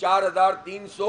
4300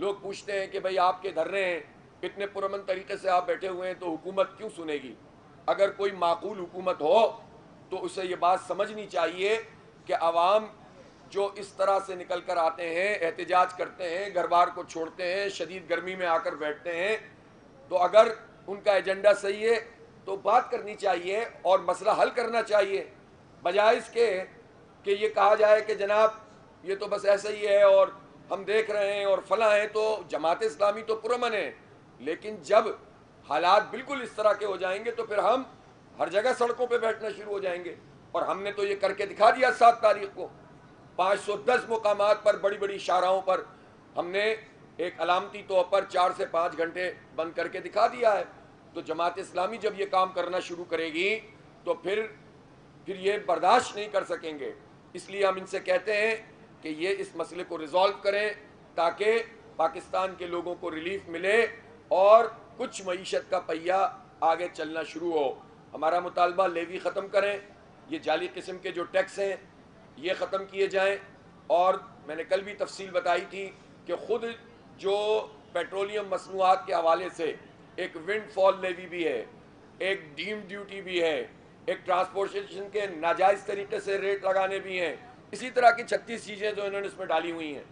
لوگ پوچھتے ہیں کہ بھئی آپ کے دھرنے ہیں، اتنے پرامن طریقے سے آپ بیٹھے ہوئے ہیں تو حکومت کیوں سنے گی؟ اگر کوئی معقول حکومت ہو تو اسے یہ بات سمجھنی چاہیے کہ عوام جو اس طرح سے نکل کر آتے ہیں، احتجاج کرتے ہیں، گھر بار کو چھوڑتے ہیں، شدید گرمی میں آ کر بیٹھتے ہیں، تو اگر ان کا ایجنڈا صحیح ہے تو بات کرنی چاہیے اور مسئلہ حل کرنا چاہیے، بجائے اس کے کہ یہ کہا جائے کہ جناب یہ تو بس ایسا ہی ہے اور ہم دیکھ رہے ہیں اور فلاں ہیں۔ تو جماعت اسلامی تو پرامن ہے، لیکن جب حالات بالکل اس طرح کے ہو جائیں گے تو پھر ہم ہر جگہ سڑکوں پہ بیٹھنا شروع ہو جائیں گے، اور ہم نے تو یہ کر کے دکھا دیا 7 تاریخ کو 510 مقامات پر، بڑی بڑی شاہراہوں پر ہم نے ایک علامتی طور پر 4 سے 5 گھنٹے بند کر کے دکھا دیا ہے۔ تو جماعت اسلامی جب یہ کام کرنا شروع کرے گی تو پھر یہ برداشت نہیں کر سکیں گے۔ اس لیے ہم ان سے کہتے ہیں کہ یہ اس مسئلے کو ریزالو کریں تاکہ پاکستان کے لوگوں کو ریلیف ملے اور کچھ معیشت کا پہیہ آگے چلنا شروع ہو۔ ہمارا مطالبہ لیوی ختم کریں، یہ جعلی قسم کے جو ٹیکس ہیں یہ ختم کیے جائیں، اور میں نے کل بھی تفصیل بتائی تھی کہ خود جو پیٹرولیم مصنوعات کے حوالے سے ایک ونڈ فال لیوی بھی ہے، ایک ڈیم ڈیوٹی بھی ہے، ایک ٹرانسپورٹیشن کے ناجائز طریقے سے ریٹ لگانے بھی ہیں، اسی طرح کی 36 چیزیں جو انہوں نے اس میں ڈالی ہوئی ہیں،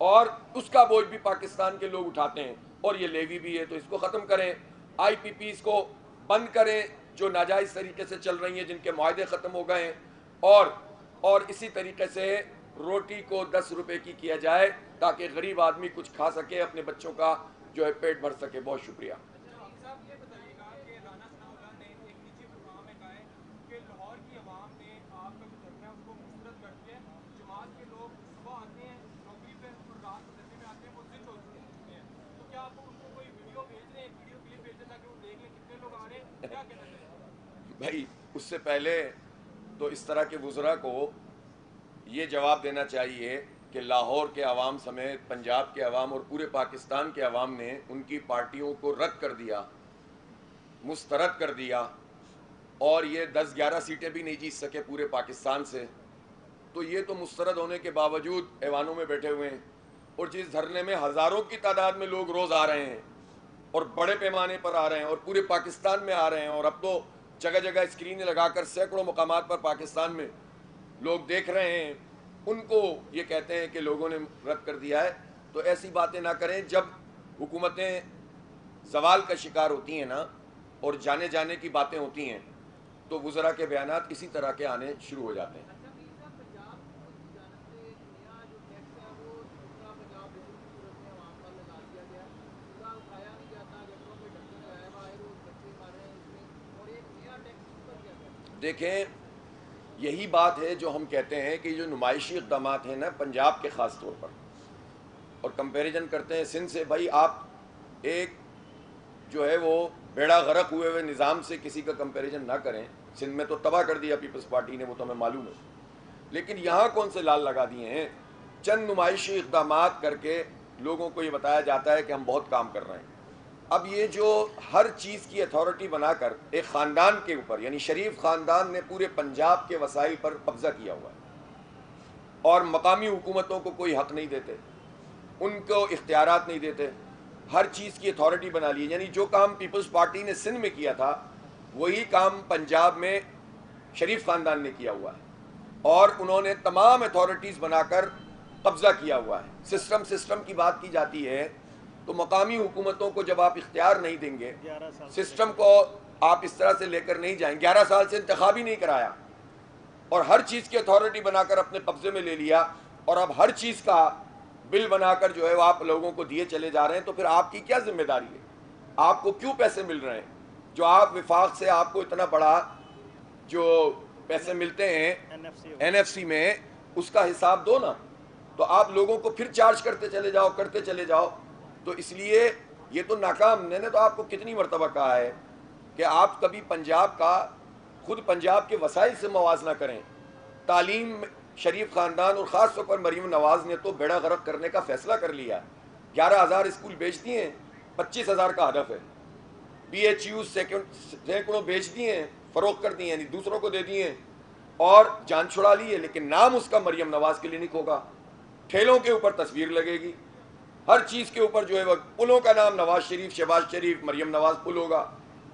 اور اس کا بوجھ بھی پاکستان کے لوگ اٹھاتے ہیں، اور یہ لیوی بھی ہے۔ تو اس کو ختم کریں، آئی پی پیز کو بند کریں جو ناجائز طریقے سے چل رہی ہیں، جن کے معاہدے ختم ہو گئے ہیں، اور اسی طریقے سے روٹی کو 10 روپے کی کیا جائے تاکہ غریب آدمی کچھ کھا سکے، اپنے بچوں کا جو ہے پیٹ بھر سکے۔ بہت شکریہ۔ بھائی اس سے پہلے تو اس طرح کے وزراء کو یہ جواب دینا چاہیے کہ لاہور کے عوام سمیت پنجاب کے عوام اور پورے پاکستان کے عوام نے ان کی پارٹیوں کو رد کر دیا، مسترد کر دیا، اور یہ 10-11 سیٹیں بھی نہیں جیت سکے پورے پاکستان سے۔ تو یہ تو مسترد ہونے کے باوجود ایوانوں میں بیٹھے ہوئے ہیں، اور جس دھرنے میں ہزاروں کی تعداد میں لوگ روز آ رہے ہیں اور بڑے پیمانے پر آ رہے ہیں اور پورے پاکستان میں آ رہے ہیں، اور اب تو جگہ جگہ اسکرینیں لگا کر سینکڑوں مقامات پر پاکستان میں لوگ دیکھ رہے ہیں، ان کو یہ کہتے ہیں کہ لوگوں نے رد کر دیا ہے۔ تو ایسی باتیں نہ کریں۔ جب حکومتیں زوال کا شکار ہوتی ہیں نا اور جانے جانے کی باتیں ہوتی ہیں تو وزراء کے بیانات اسی طرح کے آنے شروع ہو جاتے ہیں۔ دیکھیں یہی بات ہے جو ہم کہتے ہیں کہ جو نمائشی اقدامات ہیں نا پنجاب کے خاص طور پر، اور کمپیریزن کرتے ہیں سندھ سے، بھائی آپ ایک جو ہے وہ بیڑا غرق ہوئے ہوئے نظام سے کسی کا کمپیریزن نہ کریں۔ سندھ میں تو تباہ کر دیا پیپلز پارٹی نے، وہ تو ہمیں معلوم ہے، لیکن یہاں کون سے لال لگا دیے ہیں؟ چند نمائشی اقدامات کر کے لوگوں کو یہ بتایا جاتا ہے کہ ہم بہت کام کر رہے ہیں۔ اب یہ جو ہر چیز کی اتھارٹی بنا کر ایک خاندان کے اوپر، یعنی شریف خاندان نے پورے پنجاب کے وسائل پر قبضہ کیا ہوا ہے، اور مقامی حکومتوں کو کوئی حق نہیں دیتے، ان کو اختیارات نہیں دیتے، ہر چیز کی اتھارٹی بنا لی۔ یعنی جو کام پیپلز پارٹی نے سندھ میں کیا تھا وہی کام پنجاب میں شریف خاندان نے کیا ہوا ہے، اور انہوں نے تمام اتھارٹیز بنا کر قبضہ کیا ہوا ہے۔ سسٹم کی بات کی جاتی ہے تو مقامی حکومتوں کو جب آپ اختیار نہیں دیں گے، سسٹم کو آپ اس طرح سے لے کر نہیں جائیں۔ 11 سال سے انتخاب ہی نہیں کرایا اور ہر چیز کی اتھارٹی بنا کر اپنے قبضے میں لے لیا، اور اب ہر چیز کا بل بنا کر جو ہے وہ آپ لوگوں کو دیے چلے جا رہے ہیں، تو پھر آپ کی کیا ذمہ داری ہے؟ آپ کو کیوں پیسے مل رہے ہیں؟ جو آپ وفاق سے آپ کو اتنا بڑا جو پیسے ملتے ہیں این ایف سی میں، اس کا حساب دو نا۔ تو آپ لوگوں کو پھر چارج کرتے چلے جاؤ۔ تو اس لیے یہ تو ناکام۔ میں نے تو آپ کو کتنی مرتبہ کہا ہے کہ آپ کبھی پنجاب کا، خود پنجاب کے وسائل سے موازنہ کریں۔ تعلیم، شریف خاندان اور خاص طور پر مریم نواز نے تو بیڑا غرق کرنے کا فیصلہ کر لیا۔ 11,000 اسکول بیچ دیے ہیں، 25,000 کا ہدف ہے۔ بی ایچ یو سینکڑوں بیچ دیے ہیں، فروخت کر دیے، یعنی دوسروں کو دے دیے ہیں، اور جان چھڑا لی ہے، لیکن نام اس کا مریم نواز کلینک ہوگا، ٹھیلوں کے اوپر تصویر لگے گی، ہر چیز کے اوپر جو ہے وہ پلوں کا نام نواز شریف، شہباز شریف، مریم نواز پل ہوگا،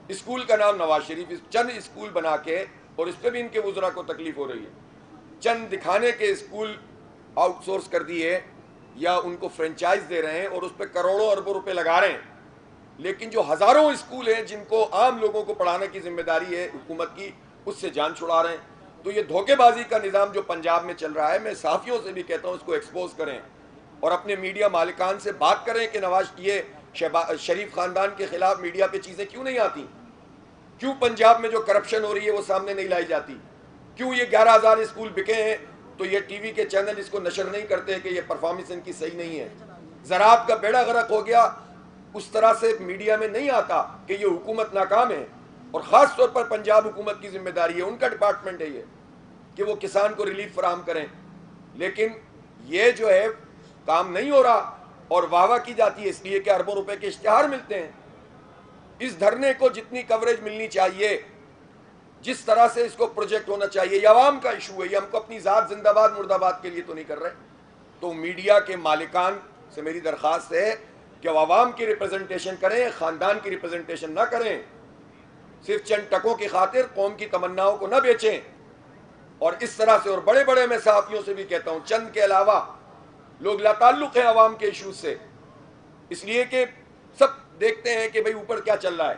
اسکول کا نام نواز شریف، چند اسکول بنا کے، اور اس پہ بھی ان کے وزراء کو تکلیف ہو رہی ہے، چند دکھانے کے اسکول آؤٹ سورس کر دیے یا ان کو فرنچائز دے رہے ہیں اور اس پہ کروڑوں اربوں روپے لگا رہے ہیں، لیکن جو ہزاروں اسکول ہیں جن کو عام لوگوں کو پڑھانے کی ذمہ داری ہے حکومت کی، اس سے جان چھڑا رہے ہیں۔ تو یہ دھوکے بازی کا نظام جو پنجاب میں چل رہا ہے، میں صحافیوں سے بھی کہتا ہوں اس کو ایکسپوز کریں اور اپنے میڈیا مالکان سے بات کریں کہ نواز یہ شریف خاندان کے خلاف میڈیا پہ چیزیں کیوں نہیں آتی، کیوں پنجاب میں جو کرپشن ہو رہی ہے وہ سامنے نہیں لائی جاتی، کیوں یہ 11,000 اسکول بکے ہیں تو یہ ٹی وی کے چینل اس کو نشر نہیں کرتے کہ یہ پرفارمنس ان کی صحیح نہیں ہے، زراعت کا بیڑا غرق ہو گیا، اس طرح سے میڈیا میں نہیں آتا کہ یہ حکومت ناکام ہے، اور خاص طور پر پنجاب حکومت کی ذمہ داری ہے، ان کا ڈپارٹمنٹ ہے یہ کہ وہ کسان کو ریلیف فراہم کریں، لیکن یہ جو ہے کام نہیں ہو رہا اور واہ واہ کی جاتی ہے اس لیے کہ اربوں روپے کے اشتہار ملتے ہیں۔ اس دھرنے کو جتنی کوریج ملنی چاہیے، جس طرح سے اس کو پروجیکٹ ہونا چاہیے، یہ عوام کا ایشو ہے، یہ ہم کو اپنی ذات زندہ باد مرد آباد کے لیے تو نہیں کر رہے۔ تو میڈیا کے مالکان سے میری درخواست ہے کہ وہ عوام کی ریپرزنٹیشن کریں، خاندان کی ریپرزنٹیشن نہ کریں، صرف چند ٹکوں کی خاطر قوم کی تمناؤں کو نہ بیچیں، اور اس طرح سے، اور بڑے بڑے میں صحافیوں سے بھی کہتا ہوں، چند کے علاوہ لوگ لا تعلق ہیں عوام کے ایشوز سے، اس لیے کہ سب دیکھتے ہیں کہ بھئی اوپر کیا چل رہا ہے۔